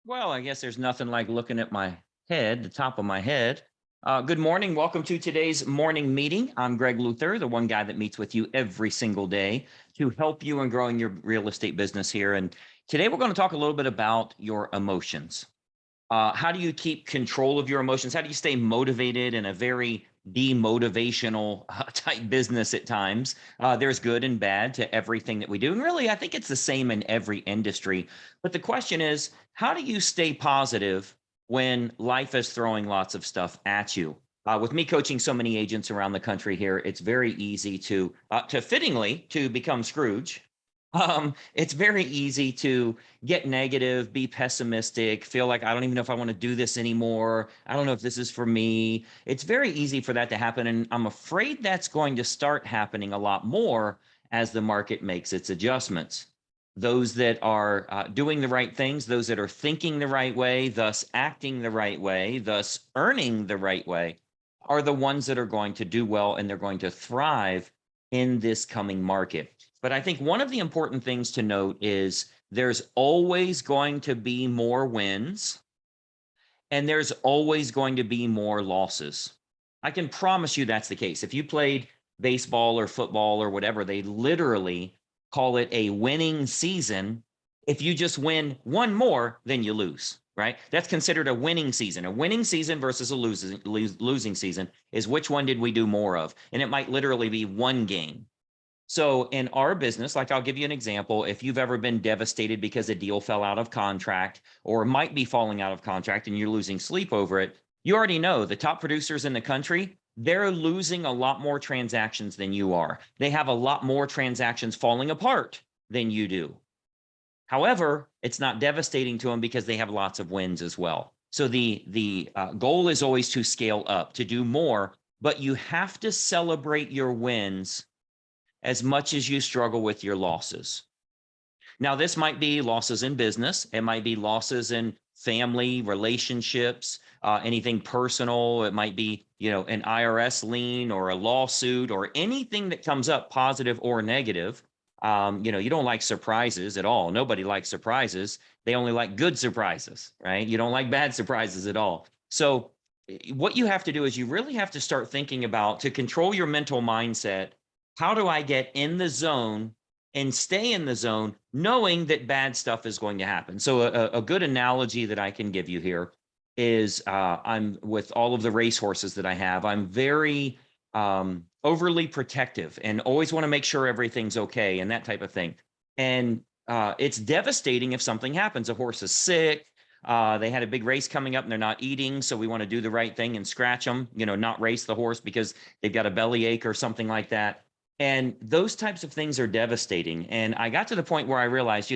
Well, I guess there's nothing like looking at my head, the top of my head. Good morning. Welcome to today's morning meeting. I'm Greg Luther, the one guy that meets with you every single day to help you in growing your real estate business here. And today we're going to talk a little bit about your emotions. How do you keep control of your emotions? How do you stay motivated in a very demotivational type business at times? There's good and bad to everything that we do. And really, I think it's the same in every industry. But the question is, how do you stay positive when life is throwing lots of stuff at you? With me coaching so many agents around the country here, it's very easy to fittingly to become Scrooge. It's very easy to get negative, be pessimistic, feel like I don't even know if I want to do this anymore. I don't know if this is for me. It's very easy for that to happen. And I'm afraid that's going to start happening a lot more as the market makes its adjustments. Those that are doing the right things, those that are thinking the right way, thus acting the right way, thus earning the right way, are the ones that are going to do well and they're going to thrive in this coming market. But I think one of the important things to note is there's always going to be more wins and there's always going to be more losses. I can promise you that's the case. If you played baseball or football or whatever, they literally call it a winning season. If you just win one more, then you lose, right? That's considered a winning season. A winning season versus a losing season is which one did we do more of? And it might literally be one game. So in our business, like I'll give you an example. If you've ever been devastated because a deal fell out of contract or might be falling out of contract and you're losing sleep over it, you already know the top producers in the country, they're losing a lot more transactions than you are. They have a lot more transactions falling apart than you do. However, it's not devastating to them because they have lots of wins as well. So the goal is always to scale up, to do more, but you have to celebrate your wins as much as you struggle with your losses. Now, this might be losses in business. It might be losses in family, relationships, anything personal. It might be, an IRS lien or a lawsuit or anything that comes up, positive or negative. You don't like surprises at all. Nobody likes surprises. They only like good surprises, right? You don't like bad surprises at all. So what you have to do is you really have to start thinking about, to control your mental mindset, how do I get in the zone and stay in the zone knowing that bad stuff is going to happen? So a good analogy that I can give you here is I'm with all of the racehorses that I have, I'm very overly protective and always want to make sure everything's okay and that type of thing. And it's devastating if something happens. A horse is sick. They had a big race coming up and they're not eating. So we want to do the right thing and scratch them, not race the horse because they've got a belly ache or something like that. And those types of things are devastating. And I got to the point where I realized,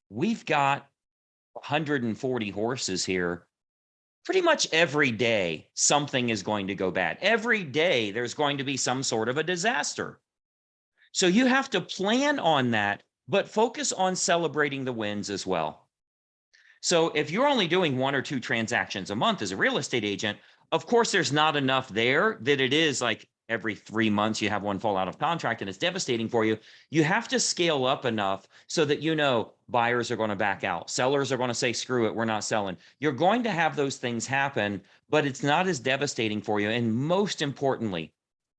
we've got 140 horses here. Pretty much every day, something is going to go bad. Every day, there's going to be some sort of a disaster. So you have to plan on that, but focus on celebrating the wins as well. So if you're only doing one or two transactions a month as a real estate agent, of course, there's not enough there that it is like every 3 months you have one fall out of contract and it's devastating for you. You have to scale up enough so that buyers are going to back out. Sellers are going to say, screw it, we're not selling. You're going to have those things happen, but it's not as devastating for you. And most importantly,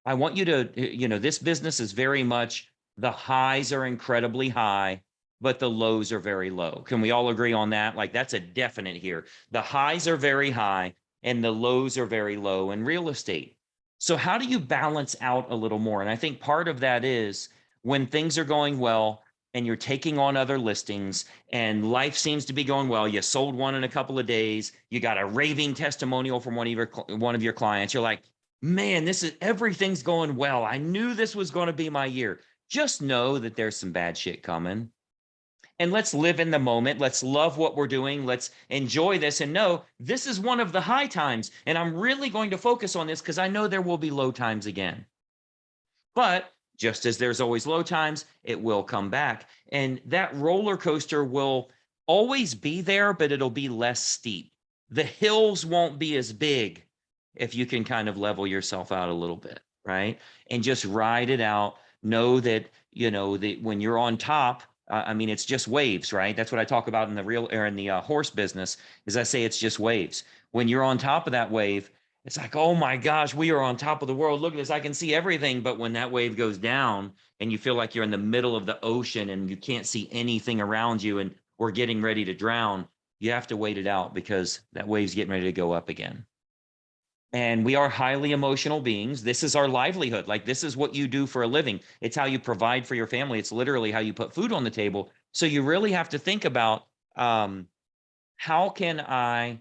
I want you to, this business is very much, the highs are incredibly high, but the lows are very low. Can we all agree on that? Like that's a definite here. The highs are very high and the lows are very low in real estate. So how do you balance out a little more? And I think part of that is when things are going well and you're taking on other listings and life seems to be going well, you sold one in a couple of days, you got a raving testimonial from one of your clients. You're like, man, everything's going well. I knew this was going to be my year. Just know that there's some bad shit coming. And let's live in the moment. Let's love what we're doing. Let's enjoy this and know this is one of the high times. And I'm really going to focus on this because I know there will be low times again. But just as there's always low times, it will come back. And that roller coaster will always be there, but it'll be less steep. The hills won't be as big if you can kind of level yourself out a little bit, right? And just ride it out. Know that, that when you're on top, I mean, it's just waves, right? That's what I talk about in the real or in the horse business is I say it's just waves. When you're on top of that wave, it's like, oh my gosh, we are on top of the world. Look at this. I can see everything. But when that wave goes down and you feel like you're in the middle of the ocean and you can't see anything around you and we're getting ready to drown, you have to wait it out because that wave's getting ready to go up again. And we are highly emotional beings. This is our livelihood. Like, this is what you do for a living. It's how you provide for your family. It's literally how you put food on the table. So you really have to think about how can I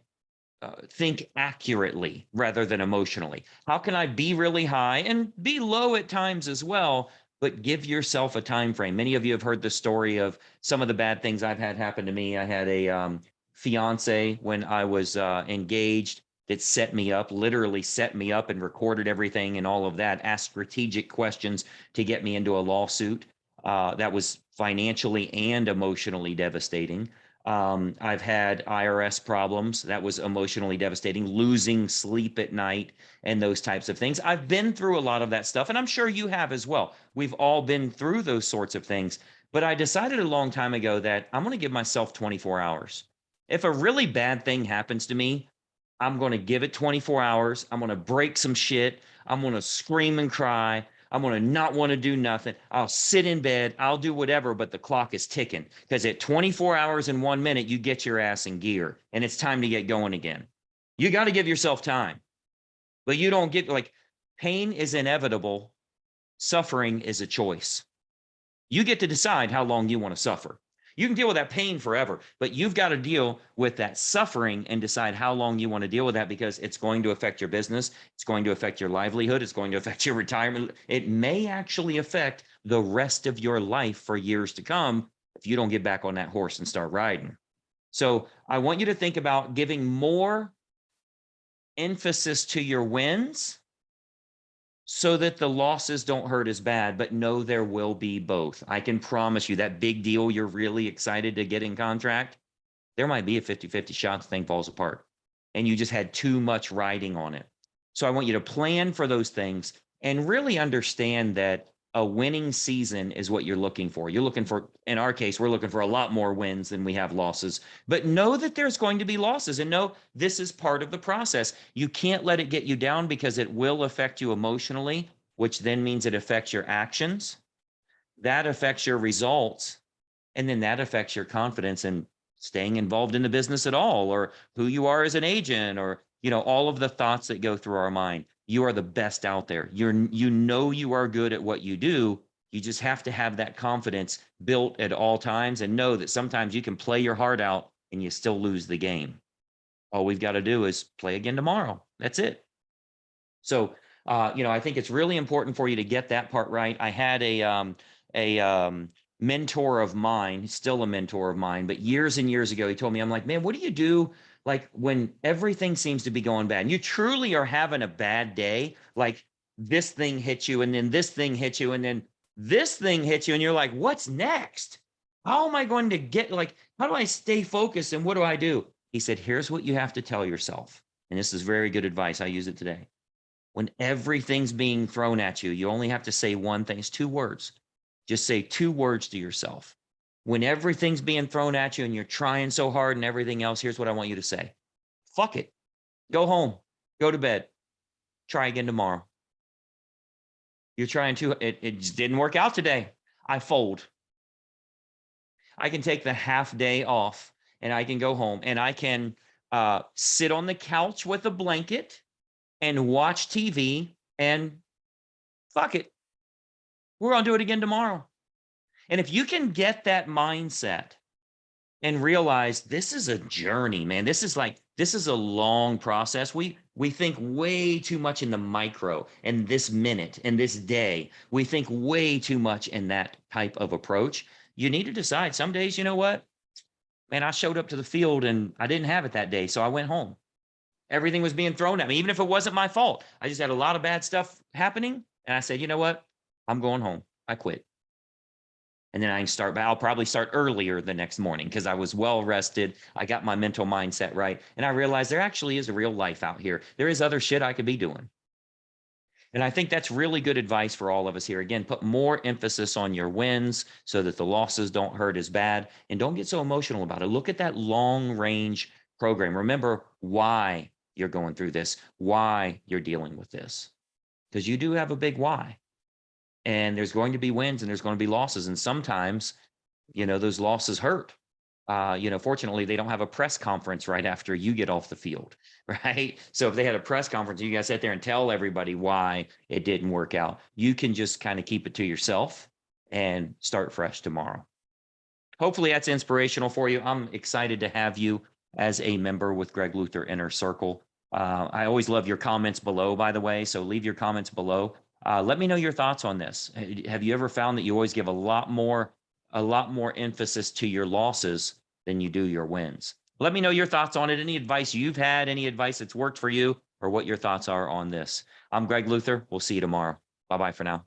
think accurately rather than emotionally? How can I be really high and be low at times as well, but give yourself a time frame? Many of you have heard the story of some of the bad things I've had happen to me. I had a fiance when I was engaged that set me up, literally set me up and recorded everything and all of that, asked strategic questions to get me into a lawsuit. That was financially and emotionally devastating. I've had IRS problems. That was emotionally devastating, losing sleep at night and those types of things. I've been through a lot of that stuff, and I'm sure you have as well. We've all been through those sorts of things. But I decided a long time ago that I'm going to give myself 24 hours. If a really bad thing happens to me, I'm going to give it 24 hours. I'm going to break some shit. I'm going to scream and cry. I'm going to not want to do nothing. I'll sit in bed. I'll do whatever, but the clock is ticking because at 24 hours and 1 minute, you get your ass in gear and it's time to get going again. You got to give yourself time, but you don't get like pain is inevitable. Suffering is a choice. You get to decide how long you want to suffer. You can deal with that pain forever, but you've got to deal with that suffering and decide how long you want to deal with that because it's going to affect your business. It's going to affect your livelihood. It's going to affect your retirement. It may actually affect the rest of your life for years to come if you don't get back on that horse and start riding. So I want you to think about giving more emphasis to your wins so that the losses don't hurt as bad, but know there will be both. I can promise you that big deal you're really excited to get in contract, there might be a 50-50 shot the thing falls apart and you just had too much riding on it. So I want you to plan for those things and really understand that a winning season is what you're looking for. You're looking for, in our case, we're looking for a lot more wins than we have losses, but know that there's going to be losses and know this is part of the process. You can't let it get you down because it will affect you emotionally, which then means it affects your actions. That affects your results. And then that affects your confidence in staying involved in the business at all, or who you are as an agent, or, all of the thoughts that go through our mind. You are the best out there. You are good at what you do. You just have to have that confidence built at all times and know that sometimes you can play your heart out and you still lose the game. All we've got to do is play again tomorrow. That's it. So, I think it's really important for you to get that part right. I had a mentor of mine, still a mentor of mine, but years and years ago, he told me, I'm like, man, what do you do like when everything seems to be going bad and you truly are having a bad day? Like this thing hits you and then this thing hits you and then this thing hits you and you're like, what's next? How am I going to how do I stay focused and what do I do? He said, here's what you have to tell yourself. And this is very good advice. I use it today. When everything's being thrown at you, you only have to say one thing. It's 2 words. Just say 2 words to yourself. When everything's being thrown at you and you're trying so hard and everything else, here's what I want you to say. Fuck it. Go home. Go to bed. Try again tomorrow. You're trying to, it just didn't work out today. I fold. I can take the half day off and I can go home and I can sit on the couch with a blanket and watch TV and fuck it. We're going to do it again tomorrow. And if you can get that mindset and realize this is a journey, man, this is a long process. We think way too much in the micro and this minute and this day. We think way too much in that type of approach. You need to decide some days, you know what, man, I showed up to the field and I didn't have it that day. So I went home. Everything was being thrown at me, even if it wasn't my fault. I just had a lot of bad stuff happening. And I said, you know what? I'm going home. I quit. And then I can start, but I'll probably start earlier the next morning because I was well rested. I got my mental mindset right. And I realized there actually is a real life out here. There is other shit I could be doing. And I think that's really good advice for all of us here. Again, put more emphasis on your wins so that the losses don't hurt as bad. And don't get so emotional about it. Look at that long range program. Remember why you're going through this, why you're dealing with this, because you do have a big why. And there's going to be wins and there's going to be losses. And sometimes, those losses hurt. Fortunately, they don't have a press conference right after you get off the field, right? So if they had a press conference, you guys sit there and tell everybody why it didn't work out. You can just kind of keep it to yourself and start fresh tomorrow. Hopefully that's inspirational for you. I'm excited to have you as a member with Greg Luther Inner Circle. I always love your comments below, by the way. So leave your comments below. Let me know your thoughts on this. Have you ever found that you always give a lot more emphasis to your losses than you do your wins? Let me know your thoughts on it. Any advice you've had, any advice that's worked for you, or what your thoughts are on this. I'm Greg Luther. We'll see you tomorrow. Bye-bye for now.